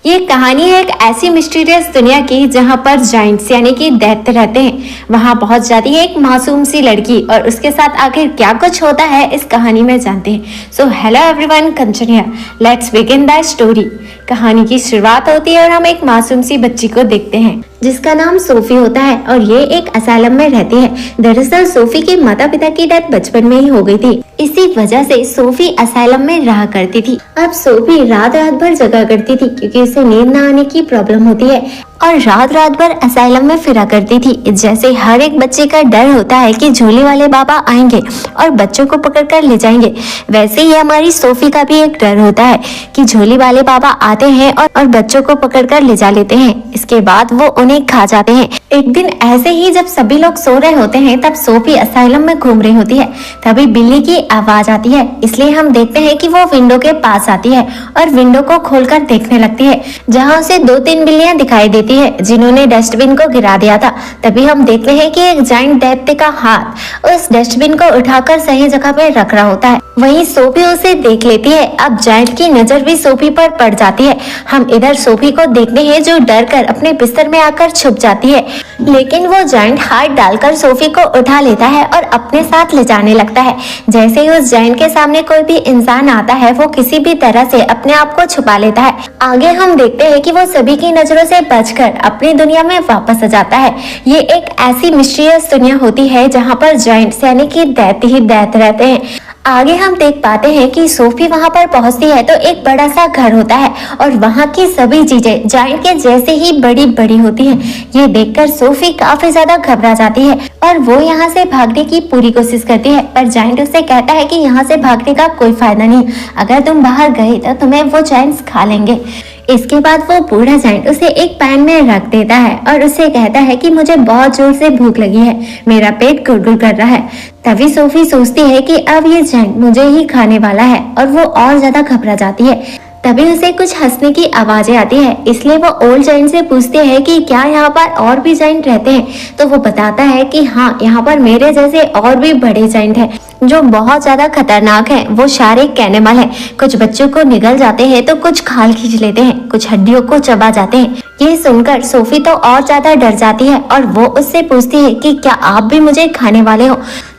ये कहानी है एक ऐसी मिस्टीरियस दुनिया की जहाँ पर जाइंट्स यानी कि दैत्य रहते हैं। वहाँ पहुंच जाती है एक मासूम सी लड़की और उसके साथ आखिर क्या कुछ होता है इस कहानी में जानते हैं। So hello everyone, Kanchan here, let's begin the story. कहानी की शुरुआत होती है और हम एक मासूम सी बच्ची को देखते हैं जिसका नाम सोफी होता है और ये एक असाइलम में रहती है। दरअसल सोफी के माता पिता की डेथ बचपन में ही हो गई थी, इसी वजह से सोफी असाइलम में रहा करती थी। अब सोफी रात रात भर जगा करती थी क्योंकि उसे नींद न आने की प्रॉब्लम होती है और रात रात भर असाइलम में फिरा करती थी। जैसे हर एक बच्चे का डर होता है कि झोले वाले बाबा आएंगे और बच्चों को पकड़ कर ले जाएंगे, वैसे ही हमारी सोफी का भी एक डर होता है कि झोले वाले बाबा आते हैं और बच्चों को पकड़ कर ले जा लेते हैं। इसके बाद वो उन्हें खा जाते हैं। एक दिन ऐसे ही जब सभी लोग सो रहे होते हैं तब सोफी असाइलम में घूम रही होती है। तभी बिल्ली की आवाज आती है, इसलिए हम देखते हैं कि वो विंडो के पास आती है और विंडो को खोलकर देखने लगती है जहाँ उसे 2-3 बिल्लियां दिखाई देती है जिन्होंने डस्टबिन को गिरा दिया था। तभी हम देखते हैं कि एक जाइंट दैत्य का हाथ उस डस्टबिन को उठाकर सही जगह पे रख रहा होता है। वहीं सोफी उसे देख लेती है। अब जाइंट की नजर भी सोफी पर पड़ जाती है। हम इधर सोफी को देखते हैं जो डर कर अपने बिस्तर में आकर छुप जाती है, लेकिन वो जाइंट हाथ डालकर सोफी को उठा लेता है और अपने साथ ले जाने लगता है। जैसे ही उस जाइंट के सामने कोई भी इंसान आता है वो किसी भी तरह से अपने आप को छुपा लेता है। आगे हम देखते हैं कि वो सभी की नजरों से बचकर अपनी दुनिया में वापस आ जाता है। ये एक ऐसी मिस्टीरियस दुनिया होती है जहाँ पर जाइंट्स यानी कि दैत्य ही दैत्य रहते हैं। आगे हम देख पाते हैं कि सोफी वहां पर पहुंचती है तो एक बड़ा सा घर होता है और वहां की सभी चीजें जाइंट के जैसे ही बड़ी बड़ी होती हैं। ये देखकर सोफी काफी ज्यादा घबरा जाती है और वो यहाँ से भागने की पूरी कोशिश करती है, पर जाइंट उसे कहता है कि यहाँ से भागने का कोई फायदा नहीं, अगर तुम बाहर गए तो तुम्हें वो जाइंट्स खा लेंगे। इसके बाद वो बूढ़ा जाइंट उसे एक पैन में रख देता है और उसे कहता है कि मुझे बहुत जोर से भूख लगी है, मेरा पेट गुड़गुड़ कर रहा है। तभी सोफी सोचती है कि अब ये जाइंट मुझे ही खाने वाला है और वो और ज्यादा घबरा जाती है। तभी उसे कुछ हंसने की आवाजें आती है, इसलिए वो ओल्ड जाइंट से पूछते हैं कि क्या यहाँ पर और भी जाइंट रहते हैं। तो वो बताता है कि हाँ, यहाँ पर मेरे जैसे और भी बड़े जाइंट हैं जो बहुत ज्यादा खतरनाक हैं। वो सारे कैनिमल हैं, कुछ बच्चों को निगल जाते हैं तो कुछ खाल खींच लेते हैं, कुछ हड्डियों को चबा जाते हैं। ये सुनकर सोफी तो और ज्यादा डर जाती है और वो उससे पूछती है कि क्या आप भी मुझे खाने वाले हो।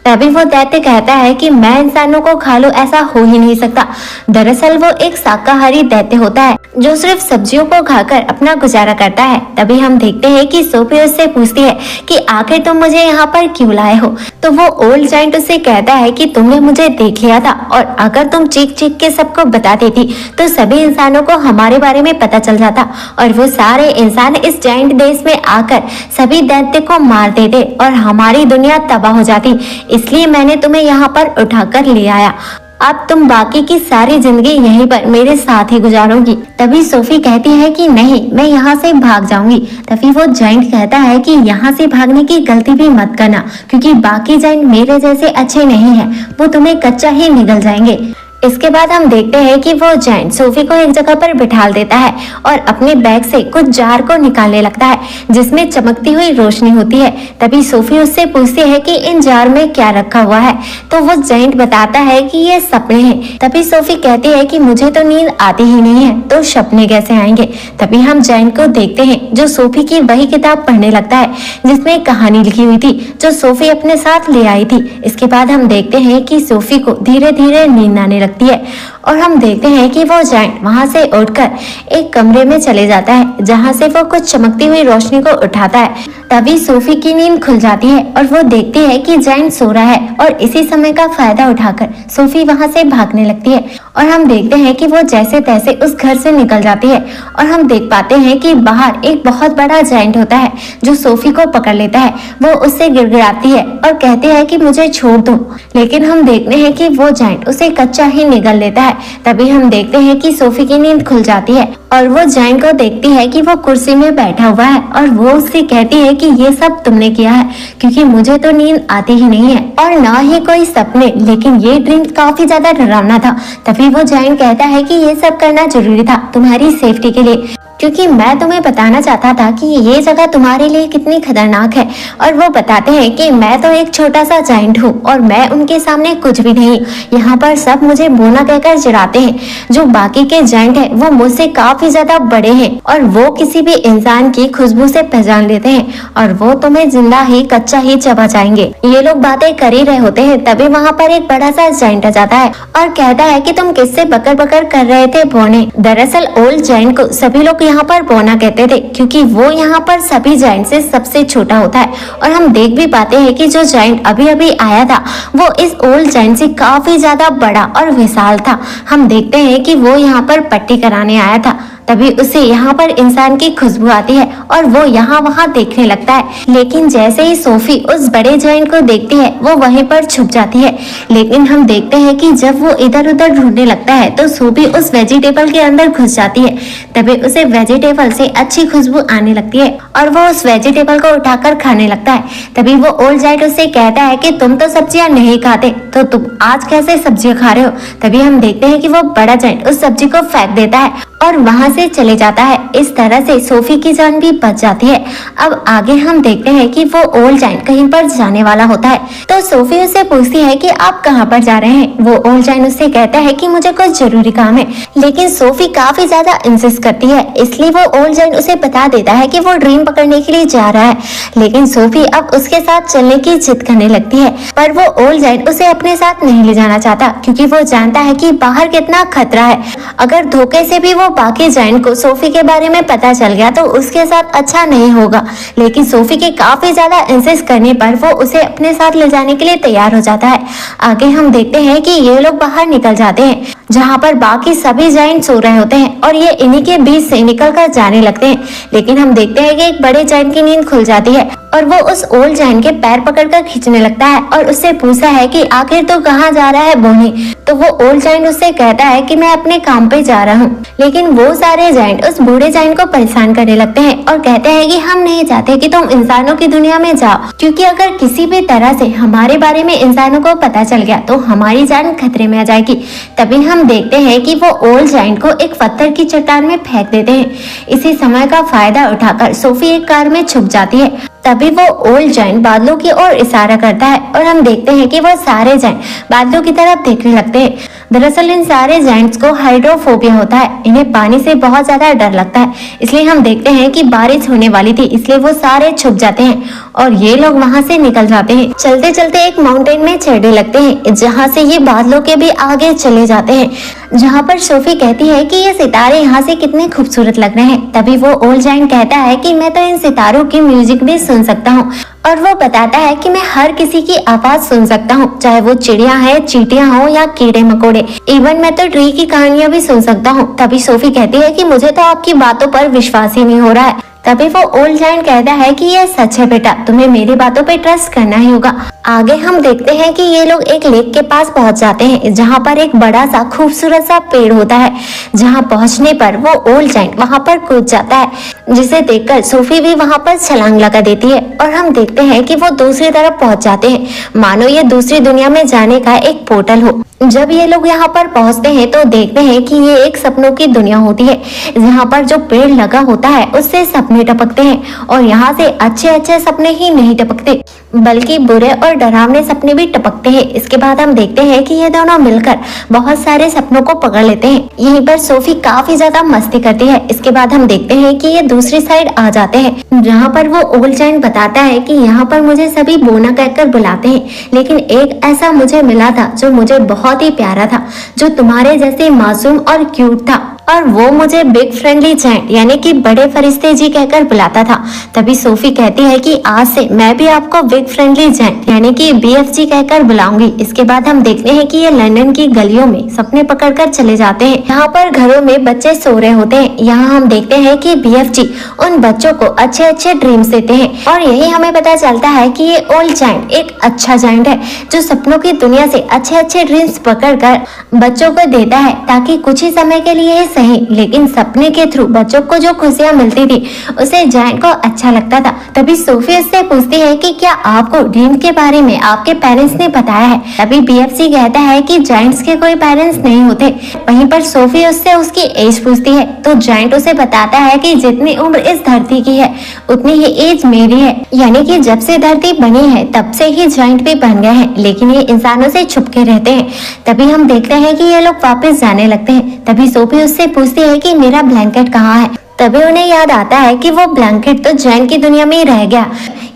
तभी वो दैत्य कहता है कि मैं इंसानों को खा लूं, ऐसा हो ही नहीं सकता। दरअसल वो एक शाकाहारी दैत्य होता है जो सिर्फ सब्जियों को खाकर अपना गुजारा करता है। तभी हम देखते हैं कि सोफी उससे पूछती है कि आखिर तुम मुझे यहाँ पर क्यों लाए हो। तो वो ओल्ड जाइंट उससे कहता है कि तुमने मुझे देख लिया था और अगर तुम चीख चीख के सबको बता देती तो सभी इंसानों को हमारे बारे में पता चल जाता और वो सारे इंसान इस जाइंट देश में आकर सभी दैत्य को मार देते और हमारी दुनिया तबाह हो जाती। इसलिए मैंने तुम्हें यहाँ पर उठाकर ले आया। अब तुम बाकी की सारी जिंदगी यहीं पर मेरे साथ ही गुजारोगी। तभी सोफी कहती है कि नहीं, मैं यहाँ से भाग जाऊंगी। तभी वो जाइंट कहता है कि यहाँ से भागने की गलती भी मत करना क्योंकि बाकी जाइंट मेरे जैसे अच्छे नहीं हैं, वो तुम्हें कच्चा ही निगल जाएंगे। इसके बाद हम देखते हैं कि वो जाइंट सोफी को एक जगह पर बिठा देता है और अपने बैग से कुछ जार को निकालने लगता है जिसमें चमकती हुई रोशनी होती है। तभी सोफी उससे पूछती है कि इन जार में क्या रखा हुआ है। तो वो जाइंट बताता है कि ये सपने हैं। तभी सोफी कहती है कि मुझे तो नींद आती ही नहीं है तो सपने कैसे आएंगे। तभी हम जाइंट को देखते हैं जो सोफी की वही किताब पढ़ने लगता है जिसमें कहानी लिखी हुई थी जो सोफी अपने साथ ले आई थी। इसके बाद हम देखते हैं कि सोफी को धीरे धीरे नींद आने लगती है और हम देखते हैं कि वो जाइंट वहां से उठकर एक कमरे में चले जाता है जहां से वो कुछ चमकती हुई रोशनी को उठाता है। तभी सोफी की नींद खुल जाती है और वो देखती है कि जाइंट सो रहा है और इसी समय का फायदा उठाकर सोफी वहां से भागने लगती है और हम देखते हैं कि वो जैसे तैसे उस घर से निकल जाती है और हम देख पाते हैं कि बाहर एक बहुत बड़ा जाइंट होता है जो सोफी को पकड़ लेता है। वो उससे गिड़गिड़ाती है और कहती है कि मुझे छोड़ दो, लेकिन हम देखते हैं कि वो जाइंट उसे कच्चा ही निगल लेता है। तभी हम देखते हैं कि सोफी की नींद खुल जाती है और वो जाइंट को देखती है कि वो कुर्सी में बैठा हुआ है और वो उससे कहती है कि ये सब तुमने किया है क्योंकि मुझे तो नींद आती ही नहीं है और ना ही कोई सपने, लेकिन ये ड्रीम काफी ज्यादा डरावना था। तभी वो जाइंट कहता है कि ये सब करना जरूरी था तुम्हारी सेफ्टी के लिए। क्योंकि मैं तुम्हें बताना चाहता था कि ये जगह तुम्हारे लिए कितनी खतरनाक है। और वो बताते हैं कि मैं तो एक छोटा सा जाइंट हूँ और मैं उनके सामने कुछ भी नहीं। यहाँ पर सब मुझे बोना कहकर चिढ़ाते हैं। जो बाकी के जाइंट है वो मुझसे काफी ज्यादा बड़े हैं और वो किसी भी इंसान की खुशबू से पहचान लेते हैं और वो तुम्हें जिंदा ही कच्चा ही चबा जाएंगे। ये लोग बातें कर ही रहे होते हैं, तभी वहाँ पर एक बड़ा सा जाइंट आ जाता है और कहता है कि तुम किससे बकर बकर कर रहे थे बोने। दरअसल ओल्ड जाइंट को सभी लोग यहाँ पर बोना कहते थे क्योंकि वो यहाँ पर सभी जाइंट से सबसे छोटा होता है। और हम देख भी पाते हैं कि जो जाइंट अभी अभी आया था वो इस ओल्ड जाइंट से काफी ज्यादा बड़ा और विशाल था। हम देखते हैं कि वो यहाँ पर पट्टी कराने आया था, तभी उसे यहाँ पर इंसान की खुशबू आती है और वो यहाँ वहाँ देखने लगता है। लेकिन जैसे ही सोफी उस बड़े जाइंट को देखती है वो वहीं पर छुप जाती है। लेकिन हम देखते हैं कि जब वो इधर उधर ढूंढने लगता है तो सोफी उस वेजिटेबल के अंदर घुस जाती है। तभी उसे वेजिटेबल से अच्छी खुशबू आने लगती है और वो उस वेजिटेबल को उठाकर खाने लगता है। तभी वो ओल्ड जाइंट उससे कहता है कि तुम तो सब्जियां नहीं खाते तो तुम आज कैसे सब्जियां खा रहे हो। तभी हम देखते हैं कि वो बड़ा जाइंट उस सब्जी को फेंक देता है और वहां से चले जाता है। इस तरह से सोफी की जान भी बच जाती है। अब आगे हम देखते हैं कि वो ओल्ड जाइंट कहीं पर जाने वाला होता है तो सोफी उससे पूछती है कि आप कहाँ पर जा रहे हैं। वो ओल्ड जाइंट उससे कहता है कि मुझे कुछ जरूरी काम है, लेकिन सोफी काफी ज्यादा इंसिस्ट करती है, इसलिए वो ओल्ड जाइंट उसे बता देता है कि वो ड्रीम पकड़ने के लिए जा रहा है। लेकिन सोफी अब उसके साथ चलने की जिद करने लगती है, पर वो ओल्ड जाइंट उसे अपने साथ नहीं ले जाना चाहता क्योंकि वो जानता है कि बाहर कितना खतरा है। अगर धोखे से भी वो बाकी जाइंट को सोफी के बारे में पता चल गया तो उसके साथ अच्छा नहीं होगा। लेकिन सोफी के काफी ज्यादा इंसिस्ट करने पर वो उसे अपने साथ ले जाने के लिए तैयार हो जाता है। आगे हम देखते हैं कि ये लोग बाहर निकल जाते हैं जहाँ पर बाकी सभी जाइंट सो रहे होते हैं और ये इन्हीं के बीच से निकल कर जाने लगते हैं। लेकिन हम देखते हैं कि एक बड़े जाइंट की नींद खुल जाती है और वो उस ओल्ड जाइंट के पैर पकड़कर खींचने लगता है और उससे पूछता है कि आखिर तो कहाँ जा रहा है बोनी। तो वो ओल्ड जाइंट उससे कहता है कि मैं अपने काम पे जा रहा हूँ। लेकिन वो सारे जाइंट उस बूढ़े जाइंट को परेशान करने लगते हैं और कहते हैं कि हम नहीं चाहते कि तुम इंसानों की दुनिया में जाओ, क्योंकि अगर किसी भी तरह से हमारे बारे में इंसानों को पता चल गया तो हमारी जान खतरे में आ जाएगी। तभी हम देखते हैं कि वो ओल्ड जाइंट को एक पत्थर की चट्टान में फेंक देते हैं। इसी समय का फायदा उठाकर सोफी एक कार में छुप जाती है। तभी वो ओल्ड जाइंट बादलों की ओर इशारा करता है और हम देखते हैं कि वो सारे जाइंट बादलों की तरफ देखने लगते हैं। दरअसल इन सारे जाइंट्स को हाइड्रोफोबिया होता है, इन्हें पानी से बहुत ज्यादा डर लगता है। इसलिए हम देखते हैं कि बारिश होने वाली थी, इसलिए वो सारे छुप जाते हैं और ये लोग वहां से निकल जाते हैं। चलते चलते एक माउंटेन में चढ़ने लगते हैं जहाँ से ये बादलों के भी आगे चले जाते हैं, जहाँ पर सोफी कहती है कि ये सितारे यहाँ से कितने खूबसूरत लग रहे हैं। तभी वो ओल्ड जाइंट कहता है कि मैं तो इन सितारों की म्यूजिक भी सुन सकता हूँ और वो बताता है कि मैं हर किसी की आवाज सुन सकता हूँ, चाहे वो चिड़िया है, चींटियां हो या कीड़े मकोड़े। इवन मैं तो ट्री की कहानियां भी सुन सकता हूँ। तभी सोफी कहती है कि मुझे तो आपकी बातों पर विश्वास ही नहीं हो रहा है। तभी वो ओल्ड जाइंट कहता है कि ये सच है बेटा, तुम्हें मेरी बातों पे ट्रस्ट करना ही होगा। आगे हम देखते हैं कि ये लोग एक लेक के पास पहुंच जाते हैं जहां पर एक बड़ा सा खूबसूरत सा पेड़ होता है। जहां पहुंचने पर वो ओल्ड जाइंट वहां पर कूद जाता है, जिसे देखकर सोफी भी वहां पर छलांग लगा देती है और हम देखते हैं कि वो दूसरी तरफ पहुंच जाते हैं, मानो ये दूसरी दुनिया में जाने का एक पोर्टल हो। जब ये लोग यहाँ पर पहुँचते हैं तो देखते हैं कि ये एक सपनों की दुनिया होती है, जहाँ पर जो पेड़ लगा होता है उससे सपने टपकते हैं और यहाँ से अच्छे अच्छे सपने ही नहीं टपकते बल्कि बुरे और डरावने सपने भी टपकते हैं। इसके बाद हम देखते हैं कि ये दोनों मिलकर बहुत सारे सपनों को पकड़ लेते हैं। यहीं पर सोफी काफी ज्यादा मस्ती करती है। इसके बाद हम देखते हैं कि ये दूसरी साइड आ जाते हैं जहाँ पर वो ओल्ड जाइंट बताता है कि यहाँ पर मुझे सभी बोना कहकर बुलाते हैं, लेकिन एक ऐसा मुझे मिला था जो मुझे बहुत ही प्यारा था, जो तुम्हारे जैसे मासूम और क्यूट था और वो मुझे बिग फ्रेंडली जाइंट यानी कि बड़े फरिश्ते जी कहकर बुलाता था। तभी सोफी कहती है कि आज से मैं भी आपको बिग फ्रेंडली जाइंट यानी कि BFG कहकर बुलाऊंगी। इसके बाद हम देखते हैं कि ये लंदन की गलियों में सपने पकड़कर चले जाते हैं। यहाँ पर घरों में बच्चे सो रहे होते हैं। यहाँ हम देखते हैं कि BFG उन बच्चों को अच्छे अच्छे ड्रीम्स देते हैं और यही हमें पता चलता है कि ये ओल्ड जाइंट एक अच्छा जाइंट है जो सपनों की दुनिया से अच्छे अच्छे ड्रीम्स पकड़ कर बच्चों को देता है ताकि कुछ ही समय के लिए सही, लेकिन सपने के थ्रू बच्चों को जो खुशियाँ मिलती थी उसे जायंट को अच्छा लगता था। तभी सोफी उससे पूछती है कि क्या आपको ड्रीम के बारे में आपके पेरेंट्स ने बताया है? तभी बीएफसी कहता है कि जायंट्स के कोई पेरेंट्स नहीं होते। वहीं पर सोफी उससे उसकी एज पूछती है तो जायंट उसे बताता है कि जितनी उम्र इस धरती की है उतनी ही एज मेरी है, यानी कि जब से धरती बनी है तब से ही जायंट भी बन गए हैं, लेकिन ये इंसानों से छुप के रहते हैं। तभी हम देखते हैं कि ये लोग वापस जाने लगते हैं। तभी सोफी उससे पूछती है कि मेरा ब्लैंकेट कहाँ है? तभी उन्हें याद आता है कि वो ब्लैंकेट तो जायंट की दुनिया में ही रह गया।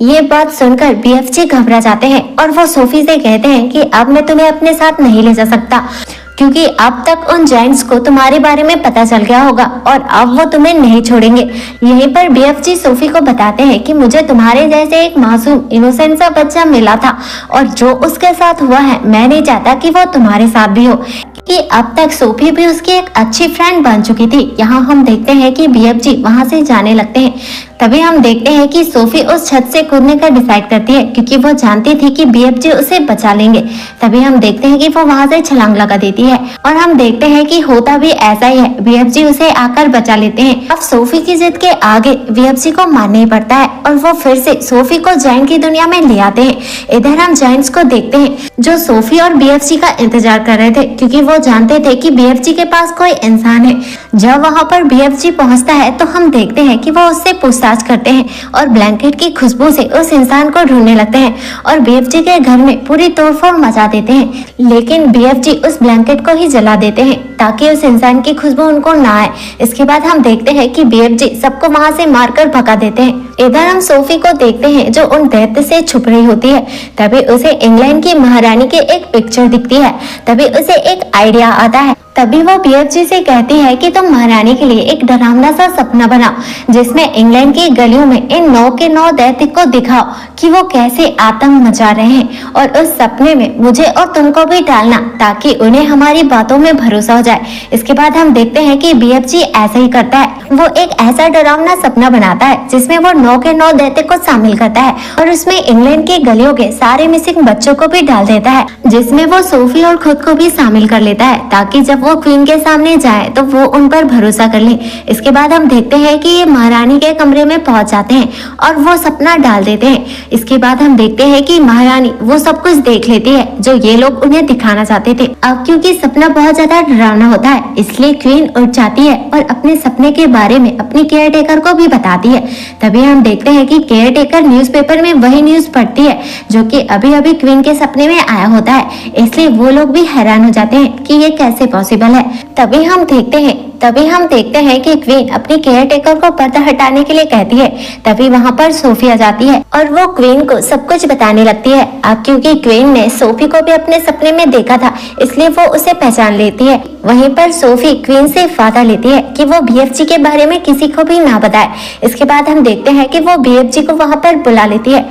ये बात सुनकर बीएफसी घबरा जाते हैं और वो सोफी से कहते हैं कि अब मैं तुम्हें अपने साथ नहीं ले जा सकता, क्योंकि अब तक उन जायंट्स को तुम्हारे बारे में पता चल गया होगा और अब वो तुम्हें नहीं छोड़ेंगे। यहीं पर बीएफजी सोफी को बताते हैं कि मुझे तुम्हारे जैसे एक मासूम इनोसेंट सा बच्चा मिला था और जो उसके साथ हुआ है मैं नहीं चाहता कि वो तुम्हारे साथ भी हो, कि अब तक सोफी भी उसकी एक अच्छी फ्रेंड बन चुकी थी। यहाँ हम देखते हैं कि बीएफजी वहां से जाने लगते हैं। तभी हम देखते हैं कि सोफी उस छत से कूदने का डिसाइड करती है क्योंकि वो जानती थी कि बीएफजी उसे बचा लेंगे। तभी हम देखते हैं कि वो वहां से छलांग लगा देती है और हम देखते हैं कि होता भी ऐसा ही है, बीएफजी उसे आकर बचा लेते हैं। अब सोफी की जिद के आगे बीएफजी को मानना ही पड़ता है और वो फिर से सोफी को जायंट की दुनिया में ले आते हैं। इधर हम जायंट्स को देखते हैं जो सोफी और बीएफजी का इंतजार कर रहे थे क्योंकि वो जानते थे कि बीएफजी के पास कोई इंसान है। जब वहाँ पर बीएफजी पहुँचता है तो हम देखते हैं कि वो उससे पूछताछ करते हैं और ब्लैंकेट की खुशबू से उस इंसान को ढूंढने लगते हैं और बीएफजी के घर में पूरी तोड़फोड़ मचा देते हैं, लेकिन बीएफजी उस ब्लैंकेट को ही जला देते हैं ताकि उस इंसान की खुशबू उनको ना आए। इसके बाद हम देखते हैं कि बीएफजी सबको वहां से मारकर भगा देते हैं। इधर हम सोफी को देखते हैं जो उन दैत्य से छुप रही होती है। तभी उसे इंग्लैंड की महारानी की एक पिक्चर दिखती है। तभी उसे एक आइडिया आता है। तभी वो बीएफजी से कहती है कि तुम महारानी के लिए एक डरावना सा सपना बनाओ जिसमें इंग्लैंड की गलियों में इन 9 के 9 दैत्य को दिखाओ कि वो कैसे आतंक मचा रहे हैं और उस सपने में मुझे और तुमको भी डालना ताकि उन्हें हमारी बातों में भरोसा हो जाए। इसके बाद हम देखते हैं कि बीएफजी ऐसा ही करता है। वो एक ऐसा डरावना सपना बनाता है जिसमें वो 9 के 9 दैत्य को शामिल करता है और उसमें इंग्लैंड की गलियों के सारे मिसिंग बच्चों को भी डाल देता है, जिसमें वो सोफी और खुद को भी शामिल कर लेता है ताकि जब वो क्वीन के सामने जाए तो वो उन पर भरोसा कर ले। इसके बाद हम देखते हैं कि ये महारानी के कमरे में पहुंच जाते हैं और वो सपना डाल देते हैं। इसके बाद हम देखते हैं कि महारानी वो सब कुछ देख लेती है जो ये लोग उन्हें दिखाना चाहते थे। अब क्योंकि सपना बहुत ज्यादा डरावना होता है इसलिए क्वीन उठ जाती है और अपने सपने के बारे में अपनी केयर टेकर को भी बताती है। तभी हम देखते हैं कि केयर टेकर न्यूज़पेपर में वही न्यूज पढ़ती है जो कि अभी अभी क्वीन के सपने में आया होता है, इसलिए वो लोग भी हैरान हो जाते हैं कि ये कैसे पॉसिबल है। तभी हम देखते हैं कि क्वीन अपनी केयर टेकर को पर्दा हटाने के लिए कहती है। तभी वहाँ पर सोफी आ जाती है और वो क्वीन को सब कुछ बताने लगती है। अब क्योंकि क्वीन ने सोफी को भी अपने सपने में देखा था इसलिए वो उसे पहचान लेती है। वहीं पर सोफी क्वीन से वादा लेती है कि वो बीएफजी के बारे में किसी को भी ना बताए। इसके बाद हम देखते हैं कि वो बीएफजी को वहाँ पर बुला लेती है।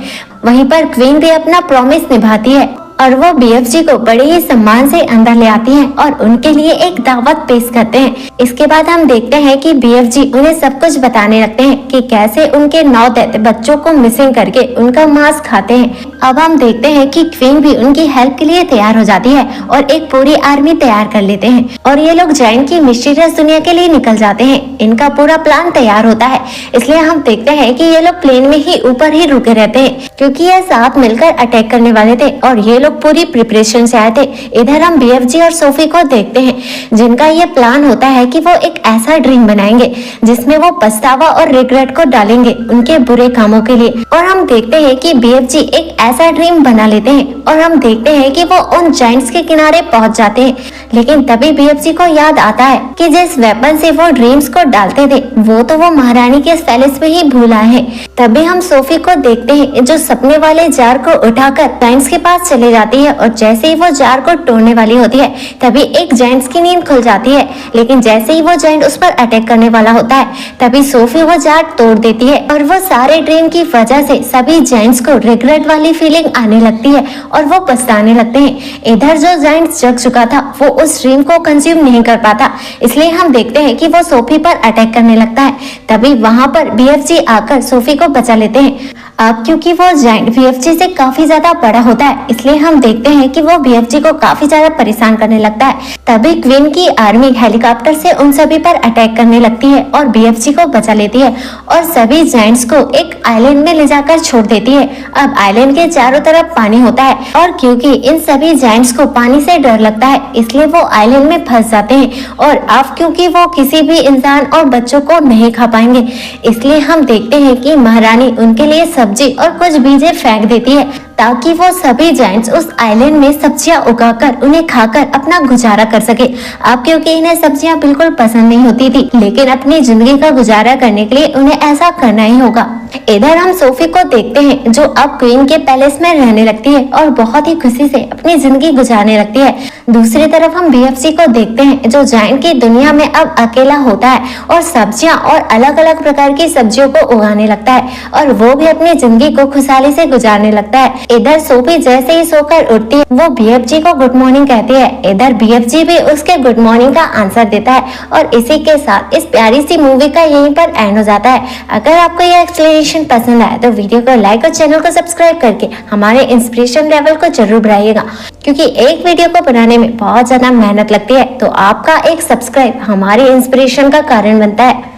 वहीं पर क्वीन भी अपना प्रॉमिस निभाती है और वो बीएफजी को बड़े ही सम्मान से अंदर ले आती हैं और उनके लिए एक दावत पेश करते हैं। इसके बाद हम देखते हैं कि बीएफजी उन्हें सब कुछ बताने लगते हैं कि कैसे उनके 9 दैत्य बच्चों को मिसिंग करके उनका मांस खाते हैं। अब हम देखते हैं कि क्वीन भी उनकी हेल्प के लिए तैयार हो जाती है और एक पूरी आर्मी तैयार कर लेते हैं और ये लोग जायंट की मिस्टीरियस दुनिया के लिए निकल जाते हैं। इनका पूरा प्लान तैयार होता है, इसलिए हम देखते हैं कि ये लोग प्लेन में ही ऊपर ही रुके रहते हैं क्योंकि ये साथ मिलकर अटैक करने वाले थे और ये लोग पूरी प्रिपरेशन से आए थे। इधर हम बीएफजी और सोफी को देखते हैं जिनका ये प्लान होता है कि वो एक ऐसा ड्रीम बनाएंगे जिसमें वो पछतावा और रिग्रेट को डालेंगे उनके बुरे कामों के लिए। और हम देखते हैं कि बीएफजी एक ऐसा ड्रीम बना लेते हैं और हम देखते हैं कि वो उन जायंट्स के किनारे पहुंच जाते हैं। लेकिन तभी बीएफजी को याद आता है कि जिस वेपन से वो ड्रीम्स को डालते थे वो तो वो महारानी के पैलेस में ही भूल आए हैं। तभी हम सोफी को देखते हैं जो सपने वाले जार को उठाकर जायंट्स के पास चले जाती है और जैसे ही वो जार को तोड़ने वाली होती है तभी एक जायंट्स की नींद खुल जाती है। लेकिन जैसे ही वो जायंट उस पर अटैक करने वाला होता है तभी सोफी वो जार तोड़ देती है और वो सारे ड्रीम की वजह से सभी जायंट्स को रिग्रेट वाली फीलिंग आने लगती है और वो पछताने लगते हैं। इधर जो जायंट जग चुका था वो उस ड्रीम को कंज्यूम नहीं कर पाता, इसलिए हम देखते हैं कि वो सोफी पर अटैक करने लगता है। तभी वहां पर बीएफजी आकर सोफी को बचा लेते हैं। अब क्योंकि वो जायंट बीएफजी से काफी ज्यादा बड़ा होता है, इसलिए हम देखते हैं कि वो बीएफजी को काफी ज्यादा परेशान करने लगता है। तभी क्वीन की आर्मी हेलीकॉप्टर से उन सभी पर अटैक करने लगती है और बीएफजी को बचा लेती है और सभी जायंट्स को एक आइलैंड में ले जाकर छोड़ देती है। अब आइलैंड के चारों तरफ पानी होता है और क्योंकि इन सभी जायंट्स को पानी से डर लगता है, इसलिए वो आइलैंड में फंस जाते हैं और अब क्योंकि वो किसी भी इंसान और बच्चों को नहीं खा पाएंगे, इसलिए हम देखते हैं कि महारानी उनके लिए सब्जी और कुछ बीजें फेंक देती है ताकि वो सभी जायंट्स उस आइलैंड में सब्जियां उगाकर उन्हें खाकर अपना गुजारा कर सके। अब क्योंकि इन्हें सब्जियां बिल्कुल पसंद नहीं होती थी, लेकिन अपनी जिंदगी का गुजारा करने के लिए उन्हें ऐसा करना ही होगा। इधर हम सोफी को देखते हैं जो अब क्वीन के पैलेस में रहने लगती है और बहुत ही खुशी से अपनी जिंदगी गुजारने लगती है। दूसरी तरफ हम बीएफजी को देखते हैं जो जायंट की दुनिया में अब अकेला होता है और सब्जियां और अलग अलग प्रकार की सब्जियों को उगाने लगता है और वो भी अपनी जिंदगी को खुशहाली से गुजारने लगता है। इधर सोफी जैसे ही सोकर उठती है वो बीएफजी को गुड मॉर्निंग कहती है। इधर बीएफजी भी उसके गुड मॉर्निंग का आंसर देता है और इसी के साथ इस प्यारी सी मूवी का यहीं पर एंड हो जाता है। अगर आपको यह एक्सप्लेनेशन पसंद आया तो वीडियो को लाइक और चैनल को सब्सक्राइब करके हमारे इंस्पिरेशन लेवल को जरूर बढ़ाइएगा, क्योंकि एक वीडियो को बनाने में बहुत ज्यादा मेहनत लगती है, तो आपका एक सब्सक्राइब हमारी इंस्पिरेशन का कारण बनता है।